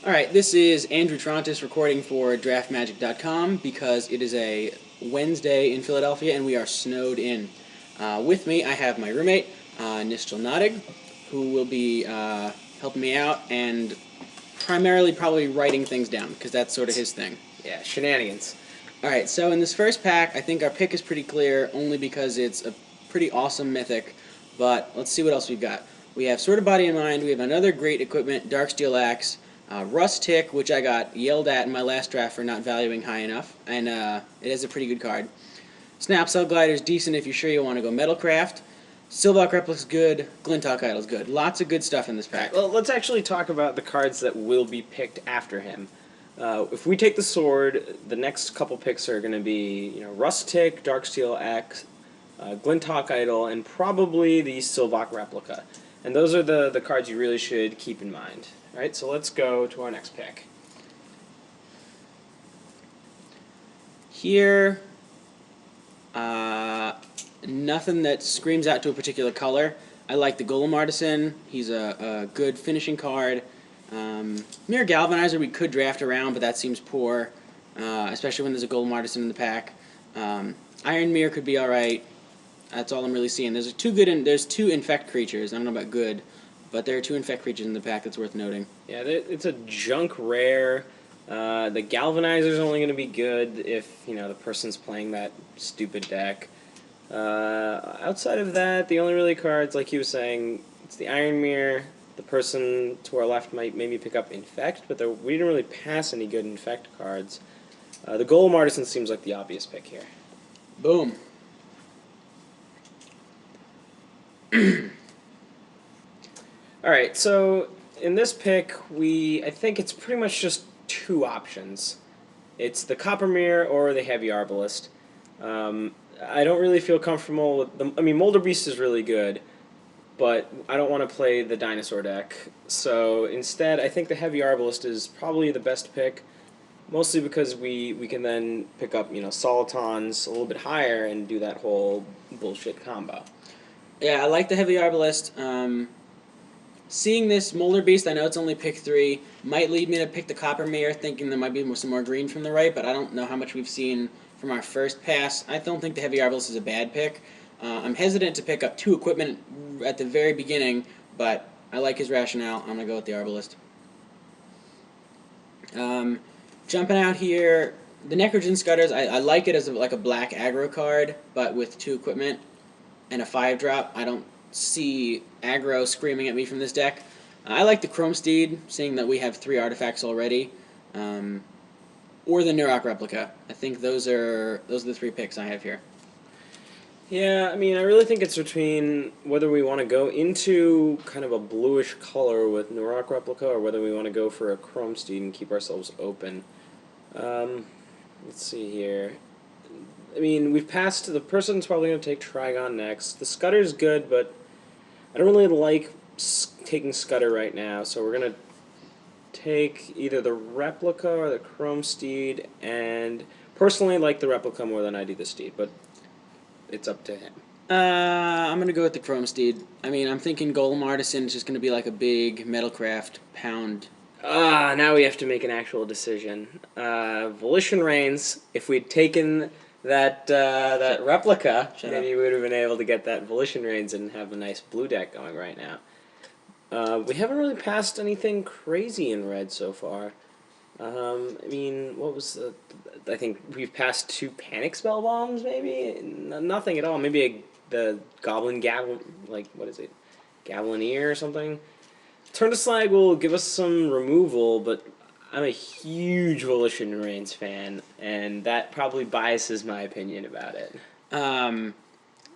Alright, this is Andrew Trontis recording for DraftMagic.com because it is a Wednesday in Philadelphia and we are snowed in. With me, I have my roommate, Nishchel Nadig, who will be helping me out and primarily probably writing things down because that's sort of his thing. Yeah, shenanigans. Alright, so in this first pack, I think our pick is pretty clear only because it's a pretty awesome mythic, but let's see what else we've got. We have Sword of Body and Mind, we have another great equipment, Darksteel Axe, Rust Tick, which I got yelled at in my last draft for not valuing high enough, and it is a pretty good card. Snap Cell Glider's decent if you're sure you want to go Metalcraft. Silvok Replica's good, Glinthawk Idol's good. Lots of good stuff in this pack. Well, let's actually talk about the cards that will be picked after him. If we take the sword, the next couple picks are going to be, Rust Tick, Darksteel Axe, Glinthawk Idol, and probably the Silvok Replica. And those are the cards you really should keep in mind. All right, so let's go to our next pick. Here, nothing that screams out to a particular color. I like the Golem Artisan. He's a good finishing card. Mirror Galvanizer we could draft around, but that seems poor, especially when there's a Golem Artisan in the pack. Iron Mirror could be alright. That's all I'm really seeing. There's two Infect creatures. I don't know about good, but there are two Infect creatures in the pack that's worth noting. Yeah, it's a junk rare. The Galvanizer's only going to be good if, the person's playing that stupid deck. Outside of that, the only really cards, like he was saying, it's the Iron Mirror. The person to our left might maybe pick up Infect, but we didn't really pass any good Infect cards. The Golem Artisan seems like the obvious pick here. Boom. Alright, so in this pick, I think it's pretty much just two options. It's the Copper Mirror or the Heavy Arbalist. I don't really feel comfortable with them. I mean, Molder Beast is really good, but I don't want to play the dinosaur deck. So instead, I think the Heavy Arbalist is probably the best pick, mostly because we can then pick up, Solitons a little bit higher and do that whole bullshit combo. Yeah, I like the Heavy Arbalist. Seeing this Molder Beast, I know it's only pick 3, might lead me to pick the Copper Mirror, thinking there might be some more green from the right, but I don't know how much we've seen from our first pass. I don't think the Heavy Arbalist is a bad pick. I'm hesitant to pick up 2 equipment at the very beginning, but I like his rationale. I'm going to go with the Arbalist. Jumping out here, the Necrogen Scutters, I like it as like a black aggro card, but with 2 equipment and a 5-drop, I don't see aggro screaming at me from this deck. I like the Chrome Steed, seeing that we have 3 artifacts already, or the Nurok Replica. I think those are the 3 picks I have here. Yeah, I mean, I really think it's between whether we want to go into kind of a bluish color with Nurok Replica or whether we want to go for a Chrome Steed and keep ourselves open. Let's see here. I mean, we've passed. The person's probably going to take Trigon next. The Scutter's good, but I don't really like taking Scudder right now, so we're going to take either the Replica or the Chrome Steed, and personally like the Replica more than I do the Steed, but it's up to him. I'm going to go with the Chrome Steed. I mean, I'm thinking Golem Artisan is just going to be like a big Metalcraft pound. Now we have to make an actual decision. Volition Reigns, if we'd taken that Replica, maybe we would have been able to get that Volition Reigns and have a nice blue deck going right now. We haven't really passed anything crazy in red so far. I mean, what was I think we've passed 2 Panic Spell Bombs, maybe? Nothing at all. Maybe the Goblin what is it? Gavelineer or something? Turn to Slag will give us some removal, but I'm a huge Volition Reigns fan, and that probably biases my opinion about it.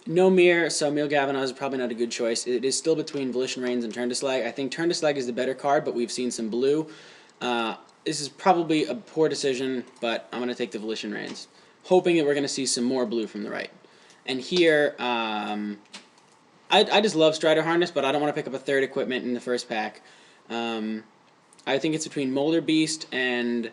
No Mirror, so Mirror Galvanizer is probably not a good choice. It is still between Volition Reigns and Turn to Slag. I think Turn to Slag is the better card, but we've seen some blue. This is probably a poor decision, but I'm going to take the Volition Reigns, hoping that we're going to see some more blue from the right. And here, I just love Strider Harness, but I don't want to pick up a 3rd equipment in the first pack. I think it's between Molder Beast and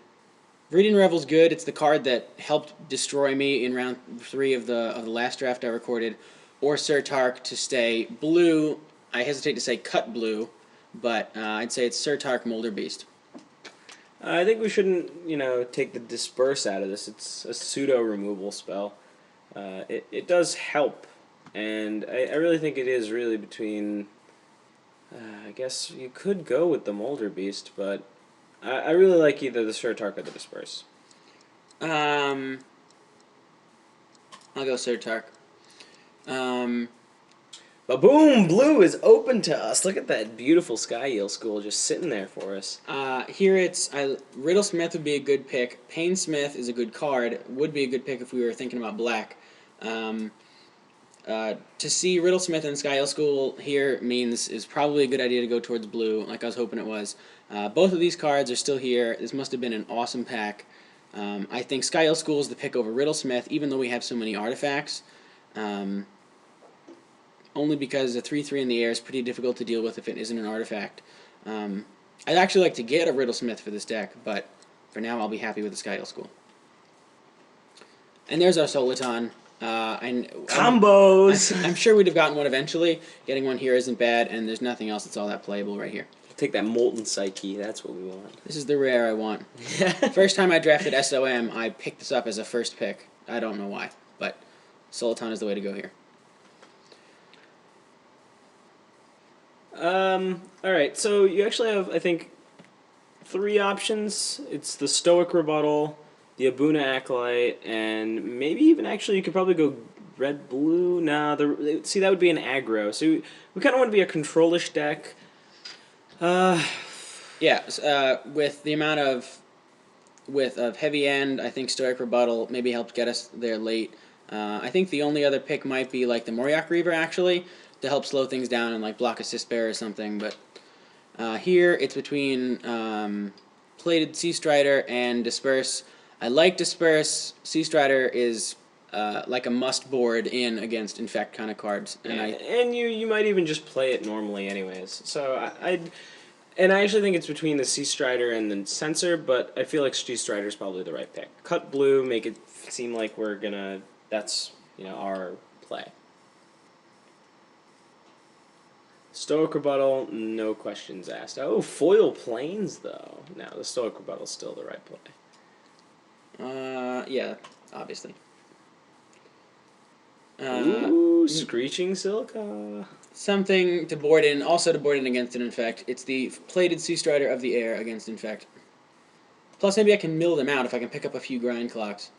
Mirrodin Revel's good. It's the card that helped destroy me in round 3 of the last draft I recorded. Or Sir Tark to stay blue. I hesitate to say cut blue, but I'd say it's Sir Tark Molder Beast. I think we shouldn't, take the disperse out of this. It's a pseudo removal spell. It does help, and I really think it is really between. I guess you could go with the Molder Beast, but I really like either the Surtark or the Disperse. Um, I'll go Surtark. Ba-boom! Blue is open to us. Look at that beautiful Sky Eel School just sitting there for us. Here it's Riddlesmith would be a good pick. Painsmith is a good card. Would be a good pick if we were thinking about black. To see Riddlesmith and Sky Eel School here is probably a good idea to go towards blue, like I was hoping it was. Both of these cards are still here. This must have been an awesome pack. I think Sky Eel School is the pick over Riddlesmith, even though we have so many artifacts. Only because a 3/3 in the air is pretty difficult to deal with if it isn't an artifact. I'd actually like to get a Riddlesmith for this deck, but for now I'll be happy with the Sky Eel School. And there's our Soliton. Combos! I'm sure we'd have gotten one eventually. Getting one here isn't bad, and there's nothing else that's all that playable right here. Take that Molten Psyche, that's what we want. This is the rare I want. First time I drafted SOM, I picked this up as a first pick. I don't know why, but Soliton is the way to go here. Alright, so you actually have, I think, 3 options. It's the Stoic Rebuttal, the Abuna Acolyte, and maybe even actually you could probably go red-blue. Nah, see, that would be an aggro. So we kind of want to be a control-ish deck. Yeah, with the amount of heavy end, I think Stoic Rebuttal maybe helped get us there late. I think the only other pick might be like the Moriok Reaver, actually, to help slow things down and like block Assist Bear or something. But here it's between Plated Sea Strider and Disperse. I like Disperse. Sea Strider is like a must board in against Infect kind of cards. And you might even just play it normally anyways. So I actually think it's between the Sea Strider and the Sensor, but I feel like Sea Strider is probably the right pick. Cut blue, make it seem like that's our play. Stoic Rebuttal, no questions asked. Oh, Foil Plains, though. No, the Stoic Rebuttal's still the right play. Yeah, obviously. Ooh, Screeching Silica. Something to board in, also to board in against an Infect. It's the Plated Sea Strider of the air against Infect. Plus, maybe I can mill them out if I can pick up a few Grind Clocks.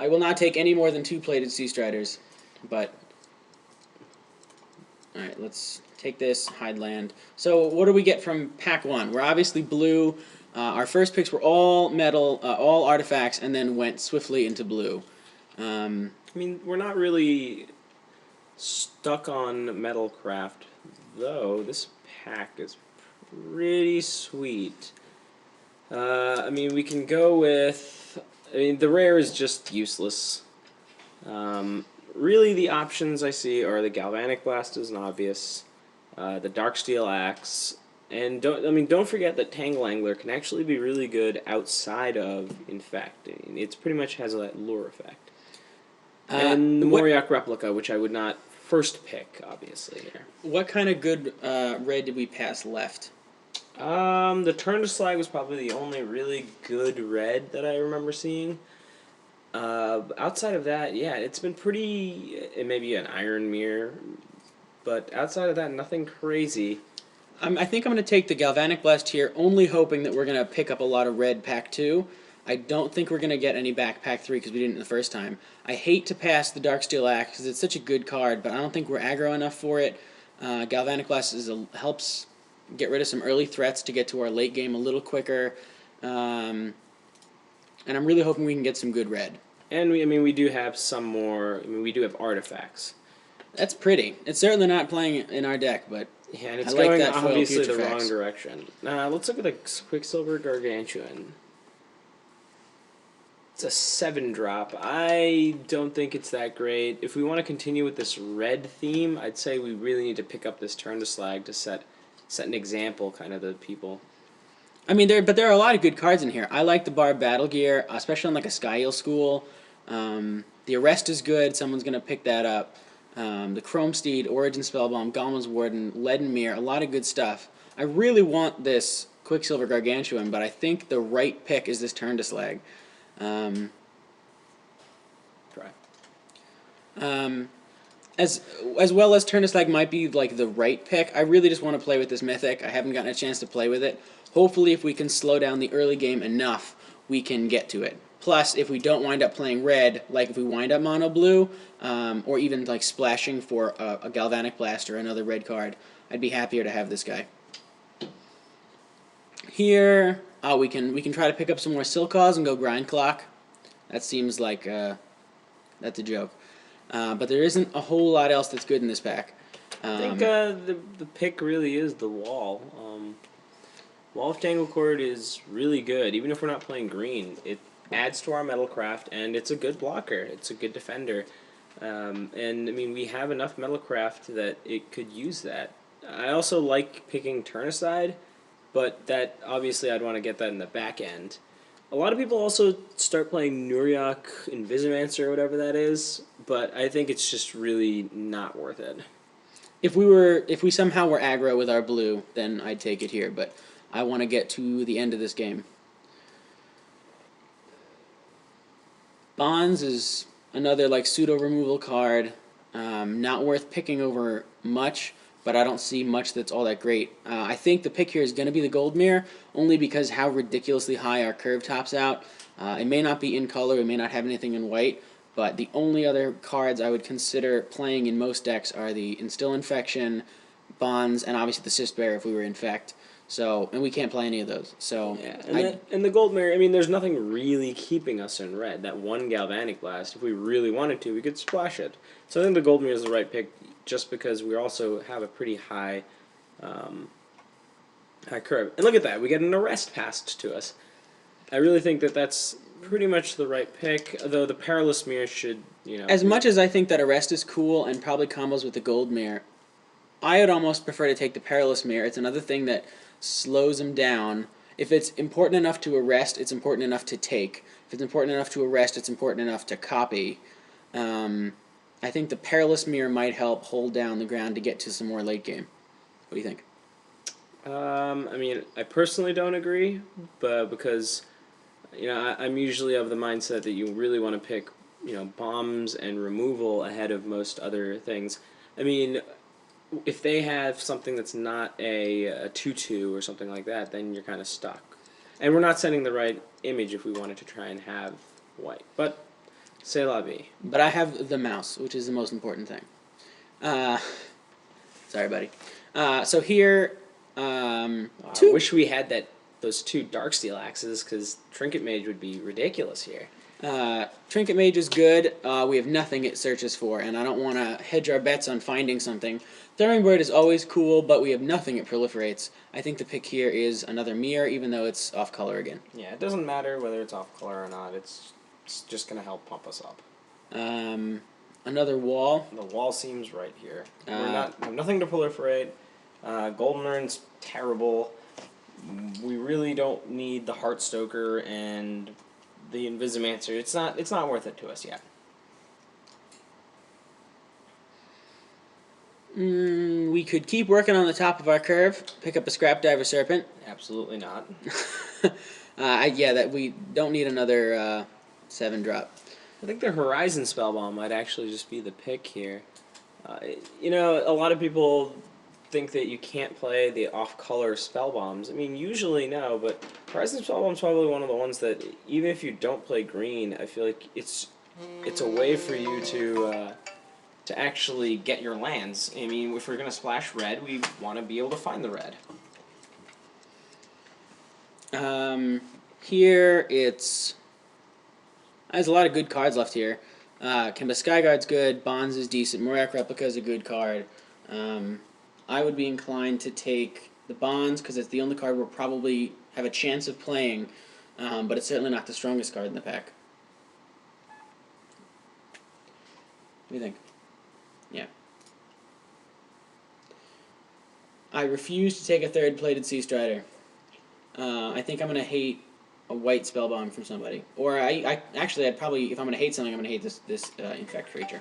I will not take any more than 2 Plated Sea Striders, but... Alright, let's take this, hide land. So, what do we get from Pack 1? We're obviously blue. Our first picks were all metal, all artifacts, and then went swiftly into blue. I mean, we're not really stuck on Metalcraft, though. This pack is pretty sweet. I mean, we can go with... I mean, the rare is just useless. Really, the options I see are the Galvanic Blast is an obvious, the Darksteel Axe, and don't forget that Tangle Angler can actually be really good outside of Infect. I mean, it's pretty much has that lure effect. And the Moriok Replica, which I would not first pick, obviously, here. What kind of good red did we pass left? The Turn to Slag was probably the only really good red that I remember seeing. Outside of that, yeah, it's been pretty... maybe an Iron Mirror, but outside of that, nothing crazy. I think I'm going to take the Galvanic Blast here, only hoping that we're going to pick up a lot of red Pack 2. I don't think we're going to get any back Pack 3 because we didn't the first time. I hate to pass the Darksteel Axe because it's such a good card, but I don't think we're aggro enough for it. Galvanic Blast helps get rid of some early threats to get to our late game a little quicker. And I'm really hoping we can get some good red. And we do have some more. We do have artifacts. That's pretty. It's certainly not playing in our deck, but yeah, and it's I like going that foil obviously the Putrefax. wrong direction. Let's look at the Quicksilver Gargantuan. It's a 7-drop. I don't think it's that great. If we want to continue with this red theme, I'd say we really need to pick up this Turn to Slag to set an example, kind of, to people. I mean, there are a lot of good cards in here. I like the Barb Battle Gear, especially on like a Sky Eel School. The Arrest is good. Someone's going to pick that up. the Chrome Steed, Origin Spellbomb, Golem's Warden, Leaden Mirror, a lot of good stuff. I really want this Quicksilver Gargantuan, but I think the right pick is this Turn to Slag. Try. As well as Turn to Slag might be like the right pick, I really just want to play with this Mythic. I haven't gotten a chance to play with it. Hopefully if we can slow down the early game enough, we can get to it. Plus, if we don't wind up playing red, like if we wind up mono blue, or even like splashing for a Galvanic Blast or another red card, I'd be happier to have this guy. Here, we can try to pick up some more Silcaws and go Grind Clock. That seems like that's a joke. But there isn't a whole lot else that's good in this pack. I think the pick really is the Wall. Wall of Tanglecord is really good, even if we're not playing green. It adds to our Metalcraft, and it's a good blocker. It's a good defender. And, I mean, we have enough Metalcraft that it could use that. I also like picking Turnicide, but that obviously I'd want to get that in the back end. A lot of people also start playing Nuriok Invisimancer or whatever that is, but I think it's just really not worth it. If we somehow were aggro with our blue, then I'd take it here, but I want to get to the end of this game. Bonds is another like pseudo removal card. Not worth picking over much, but I don't see much that's all that great. I think the pick here is going to be the Gold Mirror, only because how ridiculously high our curve tops out. It may not be in color, it may not have anything in white, but the only other cards I would consider playing in most decks are the Instill Infection, Bonds, and obviously the Cyst Bearer if we were Infect. So, and we can't play any of those. So, yeah, and the Gold Mirror, I mean, there's nothing really keeping us in red. That one Galvanic Blast, if we really wanted to, we could splash it. So I think the Gold Mirror is the right pick, just because we also have a pretty high curve. And look at that, we get an Arrest passed to us. I really think that that's pretty much the right pick, though the Perilous Mirror should, as much as I think that Arrest is cool and probably combos with the Gold Mirror, I would almost prefer to take the Perilous Mirror. It's another thing that slows him down. If it's important enough to arrest, it's important enough to take. If it's important enough to arrest, it's important enough to copy. I think the Perilous Mirror might help hold down the ground to get to some more late game. What do you think? I mean, I personally don't agree, but because I'm usually of the mindset that you really want to pick bombs and removal ahead of most other things. I mean, if they have something that's not a 2/2 or something like that, then you're kind of stuck. And we're not sending the right image if we wanted to try and have white. But, c'est la vie. But I have the mouse, which is the most important thing. Sorry, buddy. So here... I wish we had those two Darksteel axes, because Trinket Mage would be ridiculous here. Trinket Mage is good. We have nothing it searches for, and I don't want to hedge our bets on finding something. Throwing Bird is always cool, but we have nothing it proliferates. I think the pick here is another Mirror, even though it's off color again. Yeah, it doesn't matter whether it's off color or not. It's just going to help pump us up. Another Wall. The Wall seems right here. We have nothing to proliferate. Golden Urn's terrible. We really don't need the Heartstoker and the Invisimancer. It's not worth it to us yet. We could keep working on the top of our curve. Pick up a Scrap Diver Serpent. Absolutely not. Yeah, that we don't need another 7-drop. I think the Horizon Spellbomb might actually just be the pick here. A lot of people think that you can't play the off-color Spellbombs. I mean, usually no, but Horizon Spellbomb's probably one of the ones that, even if you don't play green, I feel like it's a way for you to actually get your lands. I mean, if we're going to splash red, we want to be able to find the red. Here there's a lot of good cards left here. Kemba Skyguard's good, Bonds is decent, Morak Replica's a good card. I would be inclined to take the Bonds because it's the only card we'll probably have a chance of playing, but it's certainly not the strongest card in the pack. What do you think? Yeah. I refuse to take a third Plated Sea Strider. I think I'm going to hate a white Spellbomb from somebody. Or I'd probably, if I'm going to hate something, I'm going to hate this Infect creature.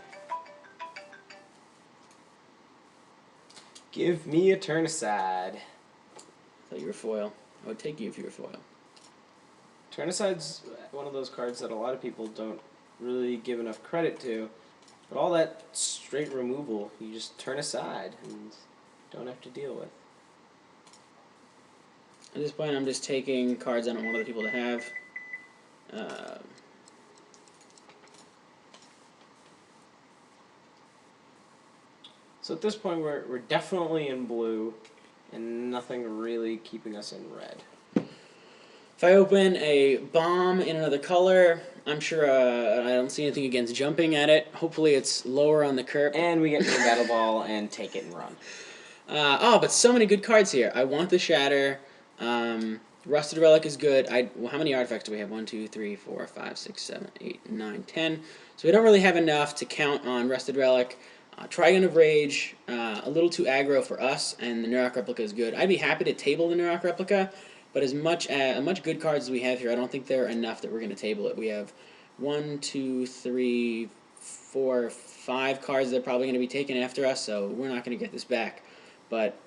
Give me a turn aside. I thought you were foil. I would take you if you were foil. Turn aside's one of those cards that a lot of people don't really give enough credit to. But all that straight removal, you just turn aside and don't have to deal with. At this point, I'm just taking cards I don't want other people to have. So at this point, we're definitely in blue, and nothing really keeping us in red. If I open a bomb in another color, I'm sure I don't see anything against jumping at it. Hopefully it's lower on the curve. And we get to the battle ball and take it and run. But so many good cards here. I want the Shatter. Rusted Relic is good. How many artifacts do we have? 1, 2, 3, 4, 5, 6, 7, 8, 9, 10. So we don't really have enough to count on Rusted Relic. Trigon of Rage, a little too aggro for us, and the Nurok Replica is good. I'd be happy to table the Nurok Replica, but as much good cards as we have here, I don't think there are enough that we're going to table it. We have 1, 2, 3, 4, 5 cards that are probably going to be taken after us, so we're not going to get this back. But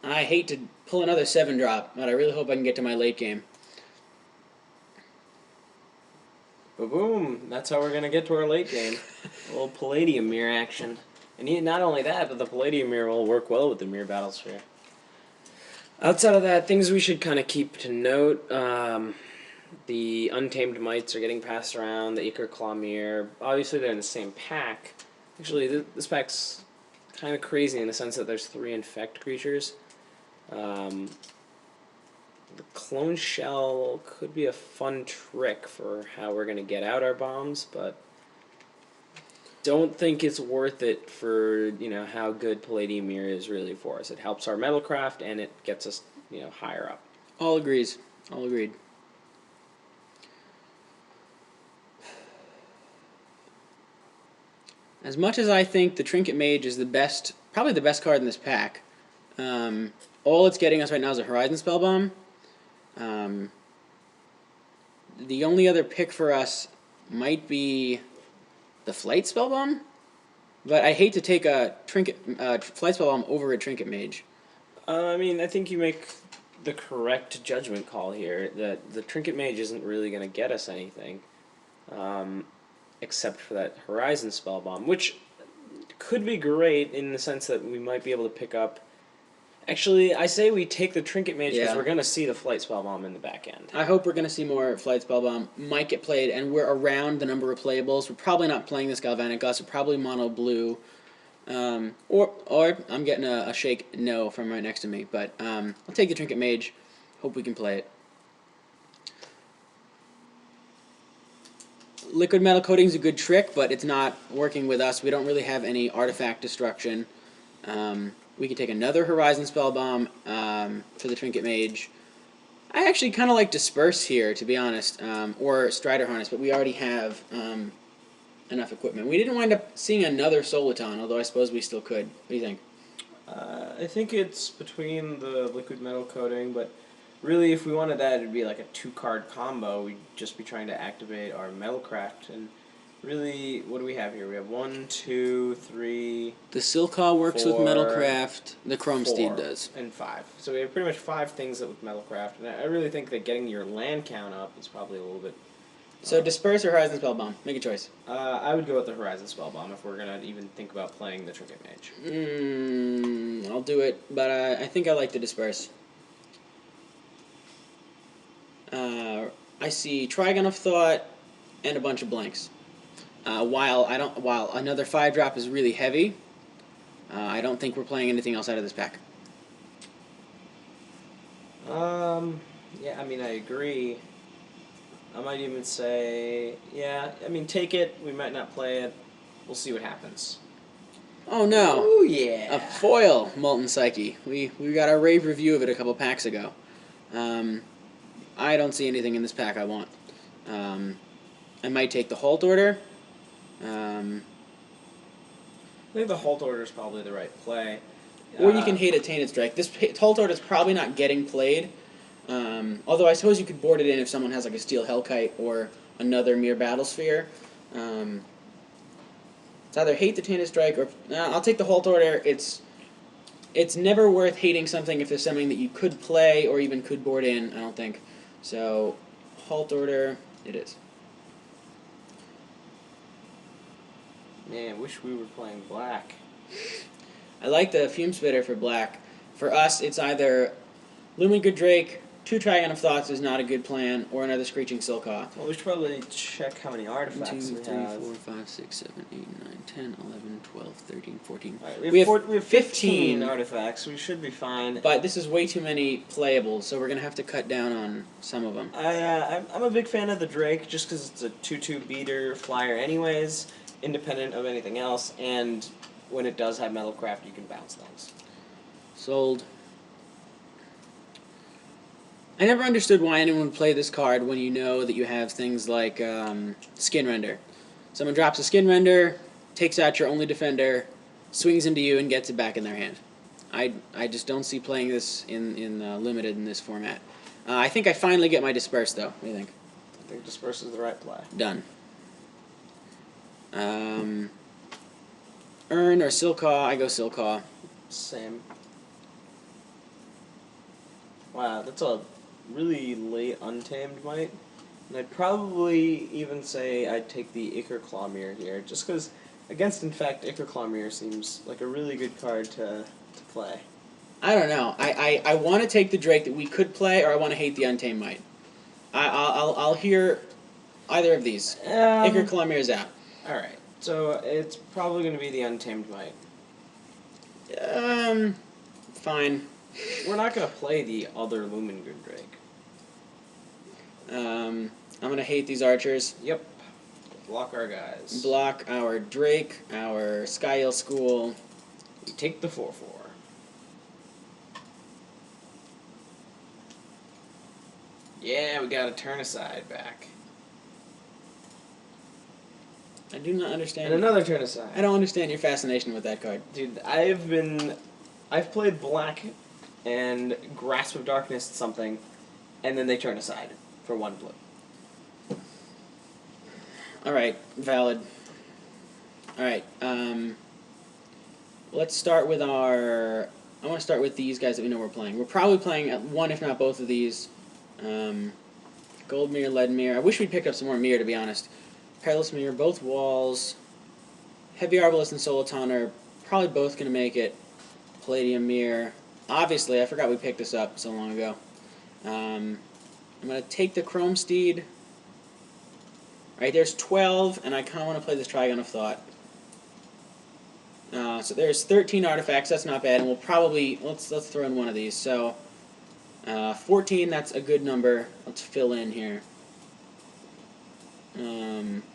I hate to pull another 7-drop, but I really hope I can get to my late game. Boom! That's how we're going to get to our late game. A little Palladium Mirror action. And not only that, but the Palladium Mirror will work well with the Mirror Battlesphere. Outside of that, things we should kind of keep to note. The Untamed Mites are getting passed around, the Ichor Claw Mirror. Obviously, they're in the same pack. Actually, this pack's kind of crazy in the sense that there's 3 Infect creatures. The Clone Shell could be a fun trick for how we're going to get out our bombs, but don't think it's worth it for, how good Palladium Mirror is really for us. It helps our Metalcraft, and it gets us, higher up. All agrees. All agreed. As much as I think the Trinket Mage is probably the best card in this pack, all it's getting us right now is a Horizon Spellbomb. The only other pick for us might be the Flight Spellbomb, but I hate to take a Flight Spellbomb over a Trinket Mage. I think you make the correct judgment call here, that the Trinket Mage isn't really going to get us anything, except for that Horizon Spellbomb, which could be great in the sense that we might be able to pick up. Actually, I say we take the Trinket Mage because we're going to see the Flight Spellbomb in the back end. I hope we're going to see more Flight Spellbomb. Might get played, and we're around the number of playables. We're probably not playing this Galvanic Gust. We're probably mono blue. Or I'm getting a shake no from right next to me. But I'll take the Trinket Mage. Hope we can play it. Liquid Metal Coating is a good trick, but it's not working with us. We don't really have any artifact destruction. We can take another Horizon Spellbomb for the Trinket Mage. I actually kind of like Disperse here, to be honest, or Strider Harness, but we already have enough equipment. We didn't wind up seeing another Soliton, although I suppose we still could. What do you think? I think it's between the Liquid Metal Coating, but really if we wanted that, it'd be like a 2-card combo. We'd just be trying to activate our Metalcraft, and really, what do we have here? We have 1, 2, 3. The Silcaw works 4, with Metalcraft. The Chrome 4, Steed does. And 5. So we have pretty much 5 things that with Metalcraft, and I really think that getting your land count up is probably a little bit. So Disperse or Horizon Spellbomb? Make a choice. I would go with the Horizon Spellbomb if we're gonna even think about playing the Trinket Mage. I'll do it, but I think I like the Disperse. I see Trigon of Thought and a bunch of blanks. While another 5-drop is really heavy, I don't think we're playing anything else out of this pack. Yeah, I agree. I might even say, take it. We might not play it. We'll see what happens. Oh no! Oh yeah! A foil Molten Psyche. We got our rave review of it a couple packs ago. I don't see anything in this pack I want. I might take the Halt Order. I think the Halt Order is probably the right play. Or you can hate a Tainted Strike. This Halt Order is probably not getting played. Although I suppose you could board it in if someone has like a Steel Hellkite or another Mirror Battlesphere. It's either hate the Tainted Strike or I'll take the Halt Order. It's it's never worth hating something if there's something that you could play or even could board in, I don't think. So, halt order, it is. Man, I wish we were playing black. I like the Fume Spitter for black. For us, it's either Lumen Good Drake, 2 Trigon of Thoughts is not a good plan, or another Screeching Silcaw. Well, we should probably check how many 1, artifacts 2, we 3, have. 4, 5, 6, 7, 8, 9, 10, 11, 12, 13, 14. Right, we have 15 artifacts. We should be fine. But this is way too many playables, so we're going to have to cut down on some of them. I'm a big fan of the Drake just because it's a 2/2 beater flyer anyways, independent of anything else, and when it does have Metalcraft, you can bounce things. Sold. I never understood why anyone would play this card when you know that you have things like Skin Render. Someone drops a Skin Render, takes out your only defender, swings into you, and gets it back in their hand. I just don't see playing this in Limited in this format. I think I finally get my Disperse, though. What do you think? I think Disperse is the right play. Done. Urn or Silcaw, I go Silcaw. Same. Wow, that's a really late Untamed Might. And I'd probably even say I'd take the Ichor Claw Mirror here, just because against Infect, Ichor Claw Mirror seems like a really good card to play. I don't know. I want to take the Drake that we could play, or I want to hate the Untamed Might. I'll hear either of these. Ichor Claw Mirror's out. Alright, so it's probably going to be the Untamed Might. Fine. We're not going to play the other Lumen Good Drake. I'm going to hate these archers. Yep. Block our guys. Block our Drake, our Skyhill School. We take the 4/4. Yeah, we got a turn aside back. I do not understand. And another turn aside. I don't understand your fascination with that card. Dude, I've played black and Grasp of Darkness something, and then they turn aside for 1 blue. Alright, valid. Alright, let's start with our... I want to start with these guys that we know we're playing. We're probably playing at one, if not both of these. Gold Mirror, Lead Mirror. I wish we'd picked up some more Mirror, to be honest. Perilous Mirror, both walls. Heavy Arbalest and Soliton are probably both going to make it. Palladium Mirror. Obviously, I forgot we picked this up so long ago. I'm going to take the Chrome Steed. Right, there's 12, and I kind of want to play this Trigon of Thought. So there's 13 artifacts, that's not bad, and we'll probably, let's throw in one of these. So, 14, that's a good number. Let's fill in here.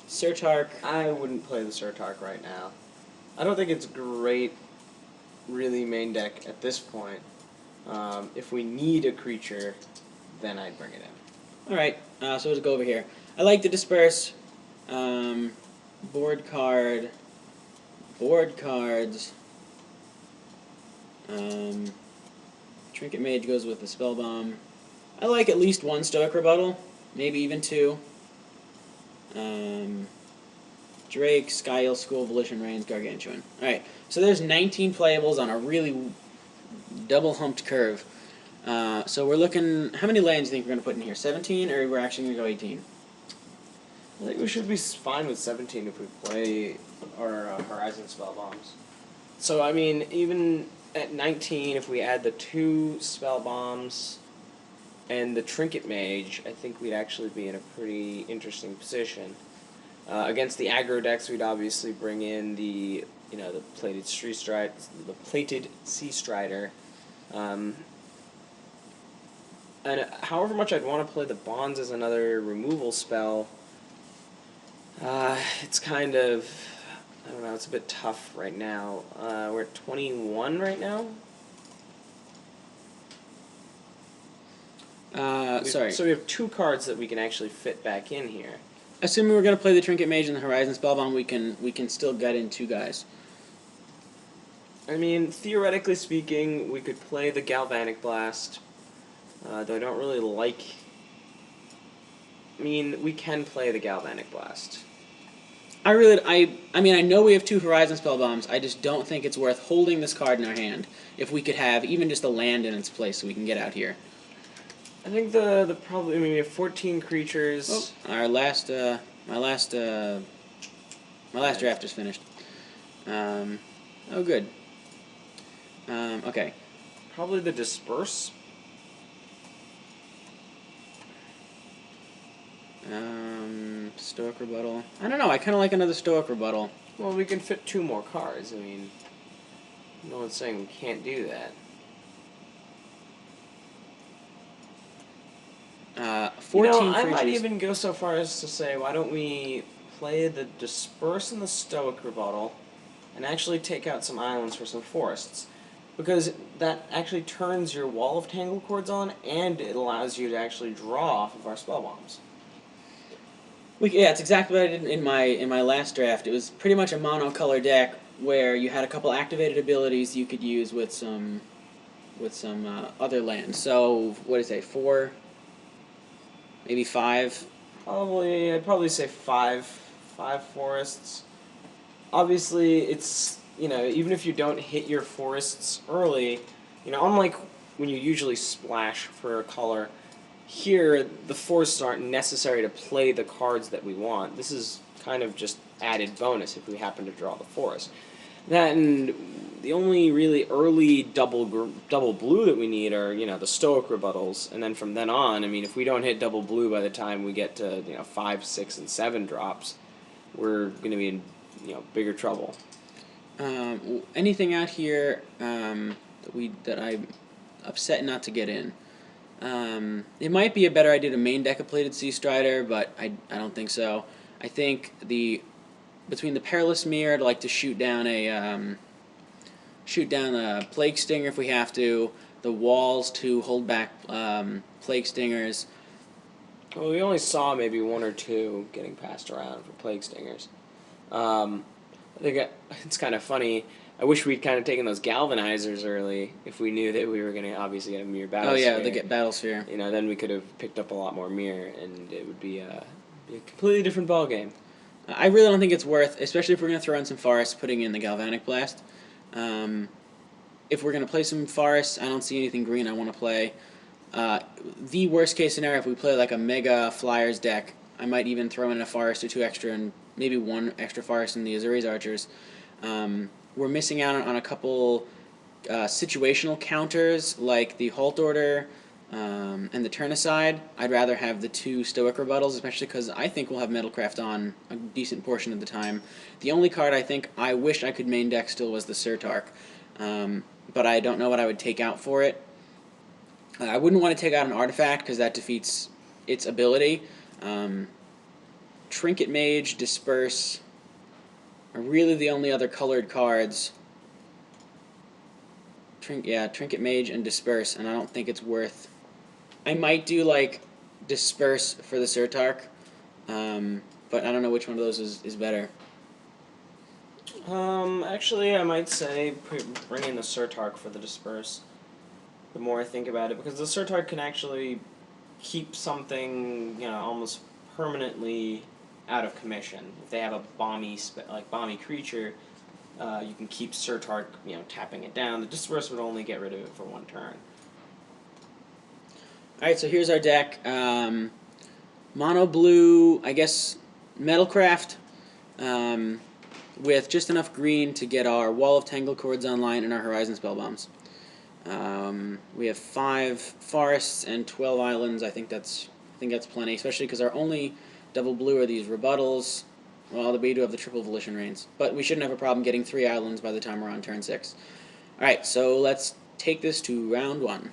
Surtark. I wouldn't play the Surtark right now. I don't think it's great, really, main deck at this point. If we need a creature, then I'd bring it in. Alright, so let's go over here. I like the Disperse. Board card. Board cards. Trinket Mage goes with the Spell Bomb. I like at least one Stoic Rebuttal, maybe even 2. Drake, Skyhill School, Volition Reigns, Gargantuan. Alright, so there's 19 playables on a really double-humped curve. So we're looking... How many lands do you think we're going to put in here? 17, or we're actually going to go 18? I think we should be fine with 17 if we play our Horizon Spell Bombs. So, I mean, even at 19, if we add the 2 Spell Bombs and the Trinket Mage, I think we'd actually be in a pretty interesting position. Against the aggro decks, we'd obviously bring in the plated Sea Strider. And however much I'd want to play the Bonds as another removal spell, it's kind of, I don't know, it's a bit tough right now. We're at 21 right now. Sorry. So we have 2 cards that we can actually fit back in here. Assuming we're going to play the Trinket Mage and the Horizon Spellbomb, we can still get in 2 guys. I mean, theoretically speaking, we could play the Galvanic Blast, though I don't really like... I mean, we can play the Galvanic Blast. I mean, I know we have 2 Horizon Spell Bombs. I just don't think it's worth holding this card in our hand if we could have even just a land in its place so we can get out here. I think the probably, I mean, we have 14 creatures. Oh, our last my last draft is finished. Oh, good. Okay. Probably the Disperse. Stoic Rebuttal. I don't know. I kind of like another Stoic Rebuttal. Well, we can fit 2 more cards. I mean, no one's saying we can't do that. 14 I creatures. might even go so far as to say, why don't we play the Disperse and the Stoic Rebuttal, and actually take out some islands for some forests, because that actually turns your Wall of Tangle Cords on, and it allows you to actually draw off of our spell bombs. Yeah, it's exactly what I did in my last draft. It was pretty much a monocolor deck where you had a couple activated abilities you could use with some other lands. So what did I say? 4, maybe 5. I'd probably say 5 forests. Obviously, it's, even if you don't hit your forests early, unlike when you usually splash for a color, here the forests aren't necessary to play the cards that we want. This is kind of just added bonus if we happen to draw the forest. That, and the only really early double blue that we need are, the Stoic Rebuttals, and then from then on, I mean, if we don't hit double blue by the time we get to 5, 6, and 7 drops, we're going to be in bigger trouble. Anything out here that I'm upset not to get in? It might be a better idea to main deck a Plated Sea Strider, but I don't think so. I think between the Perilous Mirror, I'd like to shoot down a Plague Stinger if we have to. The walls to hold back Plague Stingers. Well, we only saw maybe 1 or 2 getting passed around for Plague Stingers. I think it's kind of funny. I wish we'd kind of taken those Galvanizers early if we knew that we were going to obviously get a Mirror Battle Sphere. Oh yeah, they get Battle Sphere. Then we could have picked up a lot more Mirror, and it would be a completely different ball game. I really don't think it's worth, especially if we're going to throw in some forests, putting in the Galvanic Blast. If we're going to play some forests, I don't see anything green I want to play. The worst case scenario, if we play like a Mega Flyers deck, I might even throw in a forest or 2 extra and maybe 1 extra forest in the Azuri's Archers. We're missing out on a couple situational counters like the Halt Order and the Turn-Aside. I'd rather have the 2 Stoic Rebuttals, especially because I think we'll have Metalcraft on a decent portion of the time. The only card I think I wish I could main deck still was the Surtark, but I don't know what I would take out for it. I wouldn't want to take out an artifact because that defeats its ability. Trinket Mage, Disperse are really the only other colored cards. Trinket Mage and Disperse, and I don't think it's worth... I might do, like, Disperse for the Surtark, but I don't know which one of those is better. Actually, I might say bring in the Surtark for the Disperse, the more I think about it, because the Surtark can actually keep something, almost permanently out of commission. If they have a bomby creature, you can keep Surtark, tapping it down. The Disperse would only get rid of it for 1 turn. Alright, so here's our deck. Mono blue, I guess, Metalcraft, with just enough green to get our Wall of Tangle Cords online and our Horizon Spell Bombs. We have 5 forests and 12 islands. I think that's plenty, especially because our only double blue are these rebuttals. Well, we do have the triple Volition Rains, but we shouldn't have a problem getting 3 islands by the time we're on turn 6. Alright, so let's take this to round 1.